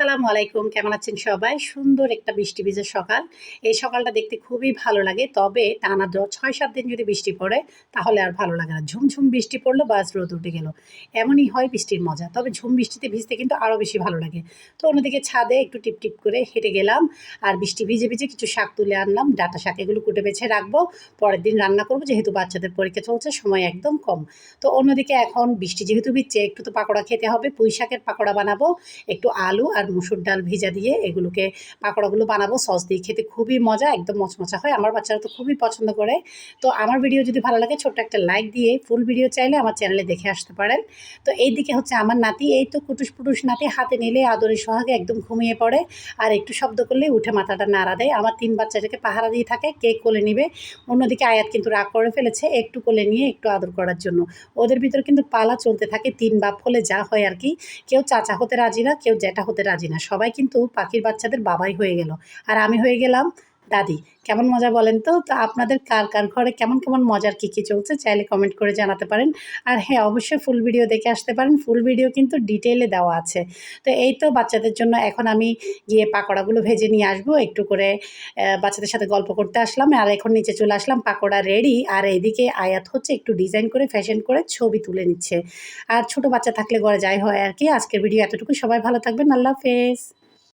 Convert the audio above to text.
আসসালামু আলাইকুম। কেমন আছেন সবাই? সুন্দর একটা বৃষ্টি ভিজে সকাল। এই সকালটা দেখতে খুবই ভালো লাগে। তবে টানা ৬-৭ দিন যদি বৃষ্টি পড়ে তাহলে আর ভালো লাগে না। ঝুমঝুম বৃষ্টি পড়লো বাস রোদ উঠে গেল। এমনই হয় বৃষ্টির মজা। তবে ঝুম বৃষ্টিতে ভিজতে কিন্তু আরও বেশি ভালো লাগে। তো অন্যদিকে ছাদে একটু টিপটিপ করে হেঁটে গেলাম। আর বৃষ্টি ভিজে কিছু শাক তুলে আনলাম। ডাঁটা শাক এগুলো কুটে বেছে রাখবো। পরের দিন রান্না করব যেহেতু বাচ্চাদের পরীক্ষা চলছে, সময় একদম কম। তো অন্যদিকে এখন বৃষ্টি যেহেতু ভিজছে একটু তো পাকোড়া খেতে হবে। পুঁই শাকের পাকোড়া বানাবো। একটু আলু আর মুসুর ডাল ভিজা দিয়ে এগুলোকে পাকোড়াগুলো বানাবো। সস দিয়ে খেতে খুবই মজা, একদম মচমচা হয়। আমার বাচ্চারা তো খুবই পছন্দ করে। তো আমার ভিডিও যদি ভালো লাগে ছোট্ট একটা লাইক দিয়ে ফুল ভিডিও চাইলে আমার চ্যানেলে দেখে আসতে পারেন। তো এইদিকে হচ্ছে আমার নাতি, এই তো কুটুস নাতি, হাতে নিলে আদরের সোহাগে একদম ঘুমিয়ে পড়ে। আর একটু শব্দ করলেই উঠে মাথাটা নাড়া দেয়। আমার ৩ বাচ্চাটাকে পাহারা দিয়ে থাকে কে কোলে নিবে। অন্যদিকে আয়াত কিন্তু রাগ করে ফেলেছে একটু কোলে নিয়ে একটু আদর করার জন্য। ওদের ভিতরে কিন্তু পালা চলতে থাকে, ৩ বাপ হলে যা হয় আর কি। কেউ চাচা হতে রাজি না, কেউ জ্যাঠা হতে রাজি না। সবাই কিন্তু পাখির বাচ্চাদের বাবাই হয়ে গেল। আর আমি হয়ে গেলাম দাদি। কেমন মজা বলেন তো? তো আপনাদের কার ঘরে কেমন মজার কী চলছে চাইলে কমেন্ট করে জানাতে পারেন। আর হ্যাঁ, অবশ্যই ফুল ভিডিও দেখে আসতে পারেন। ফুল ভিডিও কিন্তু ডিটেইলে দেওয়া আছে। তো এই তো বাচ্চাদের জন্য এখন আমি গিয়ে পাকোড়াগুলো ভেজে নিয়ে আসবো। একটু করে বাচ্চাদের সাথে গল্প করতে আসলাম। আর এখন নিচে চলে আসলাম, পাকোড়া রেডি। আর এদিকে আয়াত হচ্ছে একটু ডিজাইন করে ফ্যাশন করে ছবি তুলে নিচ্ছে। আর ছোট বাচ্চা থাকলে ঘরে যাই হয় আর কি। আজকের ভিডিও এতটুকু। সবাই ভালো থাকবেন। আল্লাহ হাফেজ।